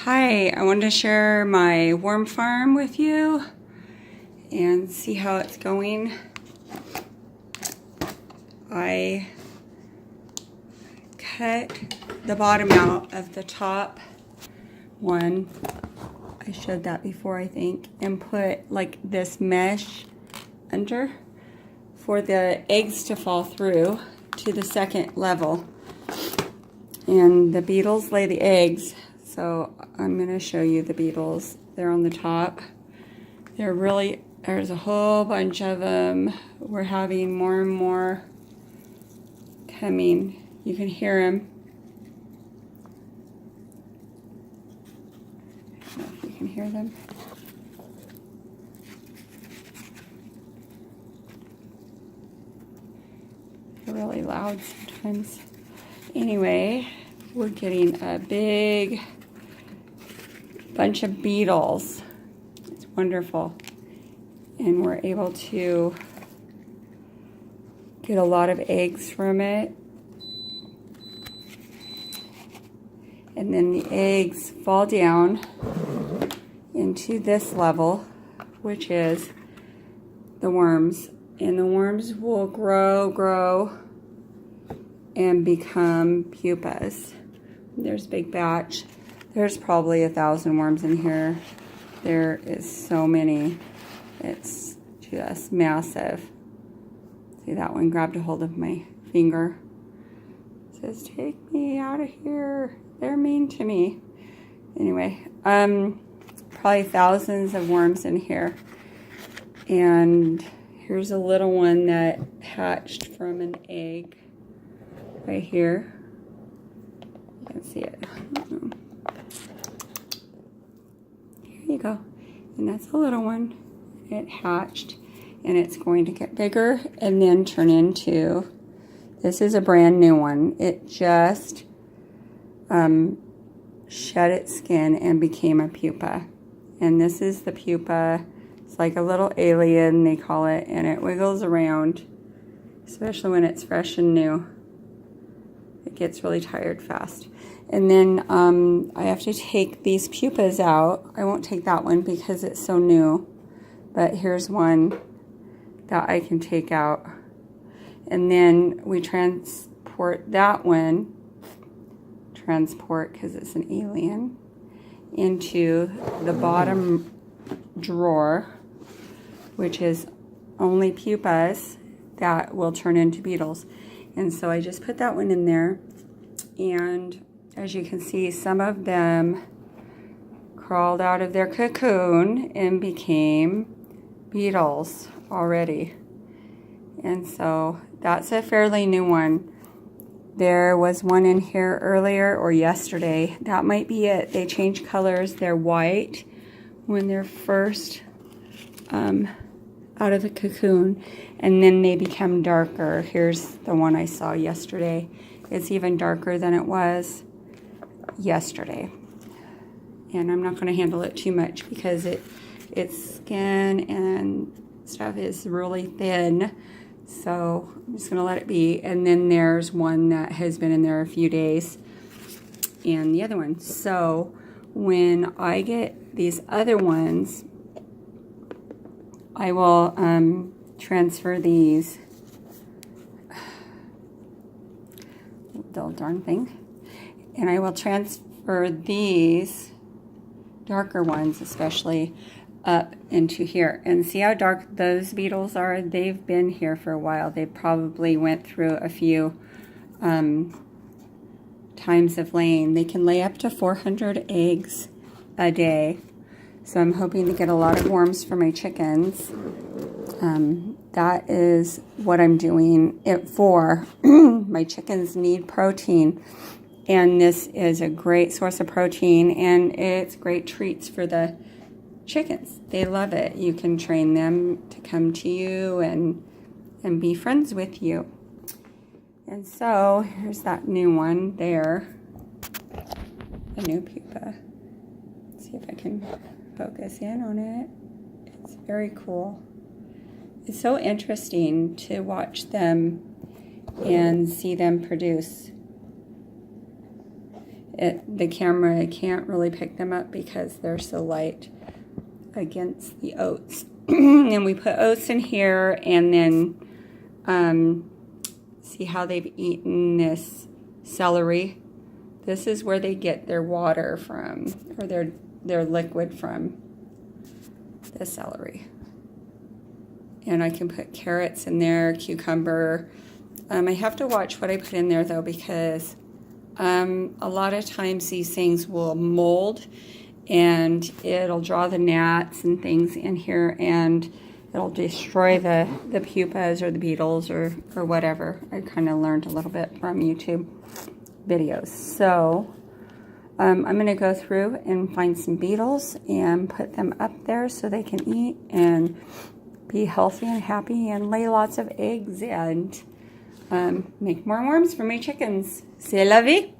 Hi, I wanted to share my worm farm with you and see how it's going. I cut the bottom out of the top one. I showed that before, I think, and put like this mesh under for the eggs to fall through to the second level. And the beetles lay the eggs. So I'm going to show you the beetles. They're on the top. There's a whole bunch of them. We're having more and more coming. You can hear them. I don't know if you can hear them. They're really loud sometimes. Anyway, we're getting a big bunch of beetles. It's wonderful. And we're able to get a lot of eggs from it. And then the eggs fall down into this level, which is the worms. And the worms will grow and become pupas. There's a big batch. There's probably 1,000 worms in here. There is so many. It's just massive. See, that one grabbed a hold of my finger. It says, "Take me out of here. They're mean to me." Anyway, probably thousands of worms in here. And here's a little one that hatched from an egg right here. You can see it. Here you go. And that's a little one. It hatched, and it's going to get bigger and then turn into, this is a brand new one. It just shed its skin and became a pupa. And this is the pupa. It's like a little alien, they call it, and it wiggles around, especially when it's fresh and new. It gets really tired fast. And then I have to take these pupas out. I won't take that one because it's so new. But here's one that I can take out. And then we transport that one, because it's an alien, into the bottom drawer, which is only pupas that will turn into beetles. And so I just put that one in there. And as you can see, some of them crawled out of their cocoon and became beetles already. And so that's a fairly new one. There was one in here earlier or yesterday. That might be it. They change colors. They're white when they're first out of the cocoon, and then they become darker. Here's the one I saw yesterday. It's even darker than it was yesterday. And I'm not going to handle it too much because its skin and stuff is really thin. So I'm just going to let it be. And then there's one that has been in there a few days, and the other one. So when I get these other ones, I will transfer these. Little darn thing. And I will transfer these darker ones, especially, up into here. And see how dark those beetles are? They've been here for a while. They probably went through a few times of laying. They can lay up to 400 eggs a day. So I'm hoping to get a lot of worms for my chickens. That is what I'm doing it for. My chickens need protein. And this is a great source of protein, and it's great treats for the chickens. They love it. You can train them to come to you and be friends with you. And so here's that new one there, the new pupa. Let's see if I can focus in on it. It's very cool. It's so interesting to watch them and see them produce. the camera can't really pick them up because they're so light against the oats. And we put oats in here, and then see how they've eaten this celery. This is where they get their water from, or their liquid from, the celery. And I can put carrots in there, cucumber. I have to watch what I put in there though, because a lot of times these things will mold and it'll draw the gnats and things in here, and it'll destroy the pupas or the beetles or whatever. I kind of learned a little bit from YouTube videos. So I'm going to go through and find some beetles and put them up there so they can eat and be healthy and happy and lay lots of eggs and make more worms for my chickens. C'est la vie!